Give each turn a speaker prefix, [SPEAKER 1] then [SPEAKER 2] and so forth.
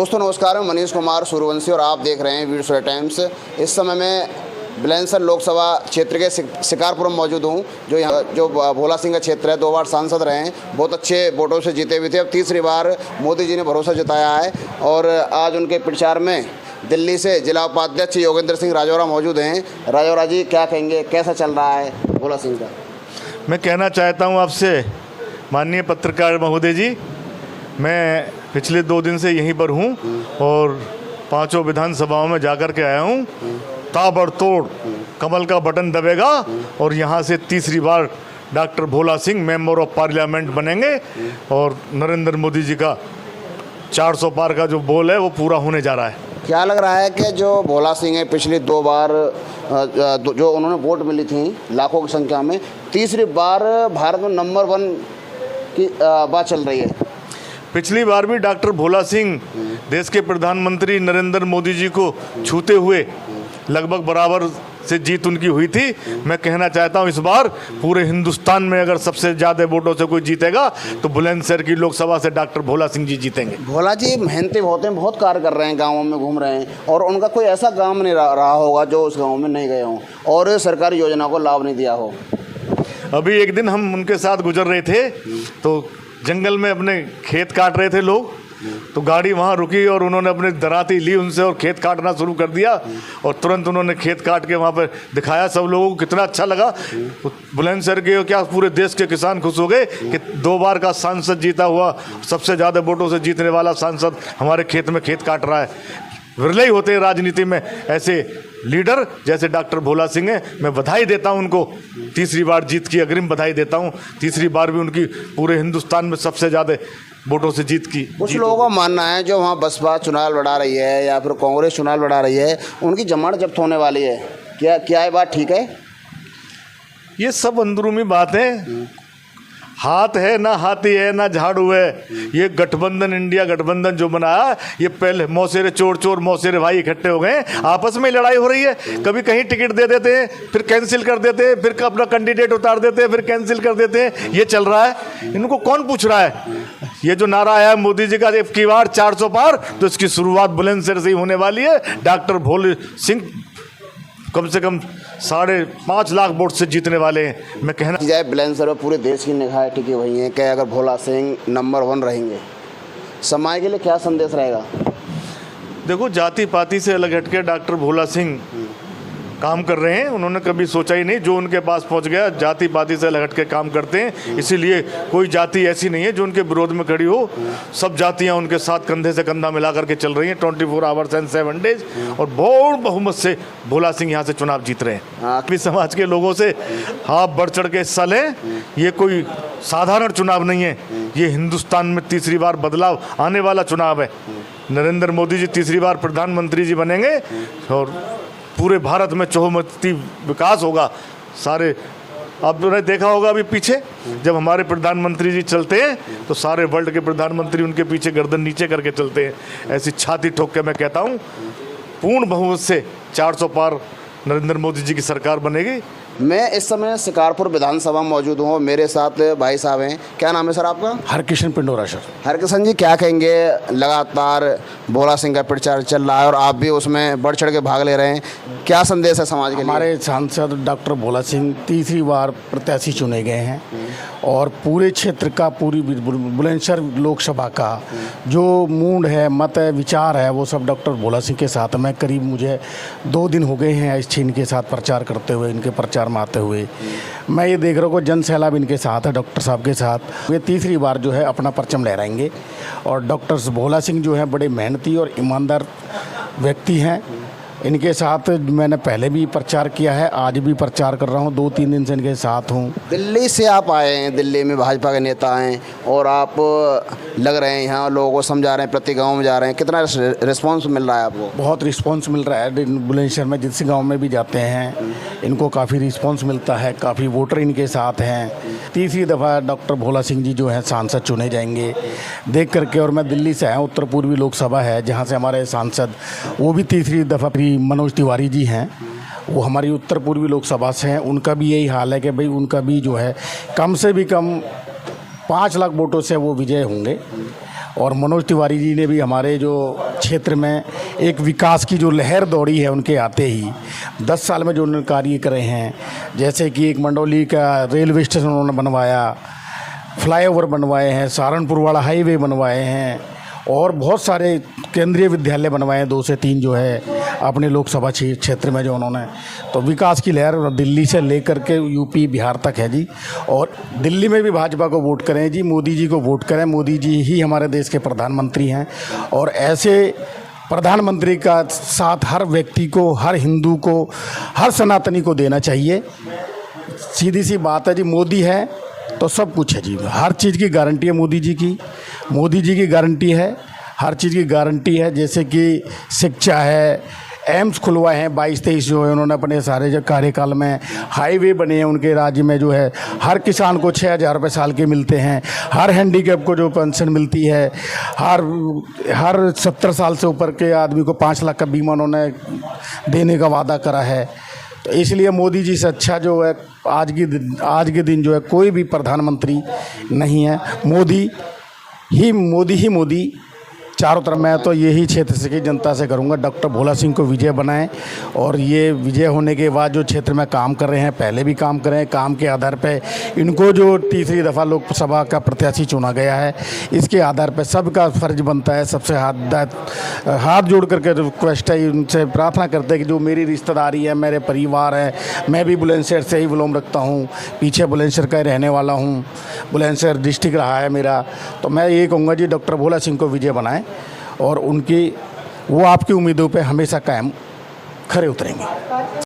[SPEAKER 1] दोस्तों नमस्कार, मैं मनीष कुमार सूर्यवंशी और आप देख रहे हैं वीर सोया टाइम्स। इस समय मैं बुलंदशहर लोकसभा क्षेत्र के शिकारपुर में मौजूद हूँ। जो भोला सिंह का क्षेत्र है, 2 बार सांसद रहे हैं, बहुत अच्छे वोटों से जीते हुए थे। अब तीसरी बार मोदी जी ने भरोसा जताया है और आज उनके प्रचार में दिल्ली से जिला उपाध्यक्ष योगेंद्र सिंह राजौरा मौजूद हैं। राजौरा जी, क्या कहेंगे, कैसा चल रहा है भोला सिंह का?
[SPEAKER 2] मैं कहना चाहता हूं आपसे माननीय पत्रकार महोदय जी, मैं पिछले 2 दिन से यहीं पर हूं और 5 विधानसभाओं में जाकर के आया हूं। ताबड़तोड़ कमल का बटन दबेगा और यहां से तीसरी बार doctor Bhola Singh member of parliament बनेंगे और नरेंद्र मोदी जी का 400 पार का जो बोल है वो पूरा होने जा रहा है।
[SPEAKER 1] क्या लग रहा है कि जो भोला सिंह है, पिछली 2 बार जो उन्होंने वोट मिली थी लाखों की संख्या में, तीसरी बार भारत में नंबर 1 की बात चल रही है?
[SPEAKER 2] पिछली बार भी डॉक्टर भोला सिंह देश के प्रधानमंत्री नरेंद्र मोदी जी को छूते हुए लगभग बराबर से जीत उनकी हुई थी। मैं कहना चाहता हूं इस बार पूरे हिंदुस्तान में अगर सबसे ज़्यादा वोटों से कोई जीतेगा तो बुलंदशहर की लोकसभा से डॉक्टर भोला सिंह जी जीतेंगे।
[SPEAKER 1] भोला जी मेहनती बहुत हैं, बहुत कार्य कर रहे हैं, गाँवों में घूम रहे हैं और उनका कोई ऐसा गाँव नहीं रहा होगा जो उस गाँव में नहीं गए हों और सरकारी योजना को लाभ नहीं दिया हो।
[SPEAKER 2] अभी एक दिन हम उनके साथ गुजर रहे थे तो जंगल में अपने खेत काट रहे थे लोग, तो गाड़ी वहाँ रुकी और उन्होंने अपनी दराती ली उनसे और खेत काटना शुरू कर दिया और तुरंत उन्होंने खेत काट के वहाँ पर दिखाया। सब लोगों को कितना अच्छा लगा। बुलंदशहर के क्या पूरे देश के किसान खुश हो गए कि 2 बार का सांसद जीता हुआ, सबसे ज़्यादा वोटों से जीतने वाला सांसद हमारे खेत में खेत काट रहा है। विरले ही होते हैं राजनीति में ऐसे लीडर जैसे डॉक्टर भोला सिंह हैं। मैं बधाई देता हूं उनको, तीसरी बार जीत की अग्रिम बधाई देता हूं। तीसरी बार भी उनकी पूरे हिंदुस्तान में सबसे ज़्यादा वोटों से जीत की।
[SPEAKER 1] कुछ लोगों का मानना है जो वहाँ बसपा चुनाव लड़ा रही है या फिर कांग्रेस चुनाव लड़ा रही है, उनकी जमानत जब्त होने वाली है। क्या ये बात ठीक है?
[SPEAKER 2] ये सब अंदरूनी बात है। हाथ है ना हाथी है ना झाड़ू है। ये गठबंधन, इंडिया गठबंधन जो बनाया, ये पहले मौसेरे चोर मौसेरे भाई इकट्ठे हो गए, आपस में लड़ाई हो रही है। कभी कहीं टिकट दे देते हैं, फिर कैंसिल कर देते हैं, फिर अपना कैंडिडेट उतार देते हैं, फिर कैंसिल कर देते हैं। ये चल रहा है। इनको कौन पूछ रहा है? ये जो नारा आया है मोदी जी का, एक की बार 400 पार, तो इसकी शुरुआत बुलंदशहर से ही होने वाली है। डॉक्टर भोले सिंह कम से कम 5.5 लाख वोट से जीतने वाले हैं। मैं कहना
[SPEAKER 1] जाए बुलंदशहर में पूरे देश की निगाहें टिकी हुई हैं कि अगर भोला सिंह नंबर 1 रहेंगे, समाज के लिए क्या संदेश रहेगा?
[SPEAKER 2] देखो, जाति पाति से अलग हटके डॉक्टर भोला सिंह काम कर रहे हैं। उन्होंने कभी सोचा ही नहीं, जो उनके पास पहुंच गया, जाति पाति से अलग हटके काम करते हैं। इसीलिए कोई जाति ऐसी नहीं है जो उनके विरोध में खड़ी हो। सब जातियां उनके साथ कंधे से कंधा मिला करके चल रही हैं 24 आवर्स एंड 7 डेज और बहुत बहुमत से भोला सिंह यहाँ से चुनाव जीत रहे हैं। अपनी समाज के लोगों से आप बढ़ चढ़ के हिस्सा लें। ये कोई साधारण चुनाव नहीं है, ये हिंदुस्तान में तीसरी बार बदलाव आने वाला चुनाव है। नरेंद्र मोदी जी तीसरी बार प्रधानमंत्री जी बनेंगे और पूरे भारत में चहुमुखी विकास होगा। सारे आपने देखा होगा अभी पीछे जब हमारे प्रधानमंत्री जी चलते हैं तो सारे वर्ल्ड के प्रधानमंत्री उनके पीछे गर्दन नीचे करके चलते हैं। ऐसी छाती ठोक के मैं कहता हूँ पूर्ण बहुमत से 400 पार नरेंद्र मोदी जी की सरकार बनेगी।
[SPEAKER 1] मैं इस समय शिकारपुर विधानसभा में मौजूद हूँ। मेरे साथ भाई साहब हैं। क्या नाम है सर आपका?
[SPEAKER 3] हरकिशन पिंडोरा सर।
[SPEAKER 1] हरकिशन जी, क्या कहेंगे? लगातार भोला सिंह का प्रचार चल रहा है और आप भी उसमें बढ़ चढ़ के भाग ले रहे हैं। क्या संदेश है समाज के लिए?
[SPEAKER 3] हमारे सांसद डॉक्टर भोला सिंह तीसरी बार प्रत्याशी चुने गए हैं और पूरे क्षेत्र का, पूरी बुलंदशहर लोकसभा का जो मूड है, मत है, विचार है, वो सब डॉक्टर भोला सिंह के साथ। मैं करीब मुझे 2 दिन हो गए हैं इस इनके साथ प्रचार करते हुए, इनके प्रचार में आते हुए। मैं ये देख रहा हूँ जन सैलाब इनके साथ है, डॉक्टर साहब के साथ। वे तीसरी बार जो है अपना परचम लहराएंगे और डॉक्टर भोला सिंह जो है बड़े मेहनती और ईमानदार व्यक्ति हैं। इनके साथ मैंने पहले भी प्रचार किया है, आज भी प्रचार कर रहा हूँ, 2-3 दिन से इनके साथ हूँ।
[SPEAKER 1] दिल्ली से आप आए हैं, दिल्ली में भाजपा के नेता हैं और आप लग रहे हैं यहाँ लोगों को समझा रहे हैं, प्रति गांव में जा रहे हैं। कितना रिस्पांस मिल रहा है आपको?
[SPEAKER 3] बहुत रिस्पांस मिल रहा है। बुलंदशहर में जिस गांव में भी जाते हैं इनको काफ़ी रिस्पांस मिलता है, काफ़ी वोटर इनके साथ हैं। तीसरी दफ़ा डॉक्टर भोला सिंह जी जो हैं सांसद चुने जाएंगे देख करके। और मैं दिल्ली से आया, उत्तर पूर्वी लोकसभा है जहाँ से हमारे सांसद वो भी तीसरी दफ़ा मनोज तिवारी जी हैं, वो हमारी उत्तर पूर्वी लोकसभा से हैं। उनका भी यही हाल है कि भाई उनका भी जो है कम से भी कम 5 लाख वोटों से वो विजय होंगे और मनोज तिवारी जी ने भी हमारे जो क्षेत्र में एक विकास की जो लहर दौड़ी है उनके आते ही 10 साल में जो उन्होंने कार्य करे हैं, जैसे कि एक मंडौली का रेलवे स्टेशन उन्होंने बनवाया, फ्लाईओवर बनवाए हैं, सहारनपुर वाला हाईवे बनवाए हैं और बहुत सारे केंद्रीय विद्यालय बनवाए हैं, 2 से 3 जो है अपने लोकसभा क्षेत्र में जो उन्होंने। तो विकास की लहर दिल्ली से लेकर के यूपी बिहार तक है जी। और दिल्ली में भी भाजपा को वोट करें जी, मोदी जी को वोट करें। मोदी जी ही हमारे देश के प्रधानमंत्री हैं और ऐसे प्रधानमंत्री का साथ हर व्यक्ति को, हर हिंदू को, हर सनातनी को देना चाहिए। सीधी सी बात है जी, मोदी है तो सब कुछ है जी। हर चीज़ की गारंटी है मोदी जी की, मोदी जी की गारंटी है, हर चीज़ की गारंटी है। जैसे कि शिक्षा है, एम्स खुलवाए हैं 22-23 जो है उन्होंने अपने सारे जो कार्यकाल में, हाईवे बने हैं उनके राज्य में जो है, हर किसान को 6,000 रुपये साल के मिलते हैं, हर हैंडीकैप को जो पेंशन मिलती है, हर 70 साल से ऊपर के आदमी को 5 लाख का बीमा उन्होंने देने का वादा करा है। तो इसलिए मोदी जी से अच्छा जो है आज के दिन जो है कोई भी प्रधानमंत्री नहीं है। मोदी ही चारों तरफ। मैं तो यही क्षेत्र से की जनता से करूंगा, डॉक्टर भोला सिंह को विजय बनाएं और ये विजय होने के बाद जो क्षेत्र में काम कर रहे हैं, पहले भी काम कर रहे हैं, काम के आधार पे इनको जो तीसरी दफ़ा लोकसभा का प्रत्याशी चुना गया है, इसके आधार पे सबका फर्ज बनता है, सबसे हाथ जोड़ करके रिक्वेस्ट है, उनसे प्रार्थना करते हैं कि जो मेरी रिश्तेदारी है, मेरे परिवार है, मैं भी बुलंदशहर से ही बिलोंग रखता हूँ, पीछे बुलंदशहर का रहने वाला हूँ, बुलंदशहर डिस्ट्रिक्ट रहा है मेरा। तो मैं ये कहूँगा जी, डॉक्टर भोला सिंह को विजय बनाएं और वो आपकी उम्मीदों पे हमेशा कायम खरे उतरेंगे।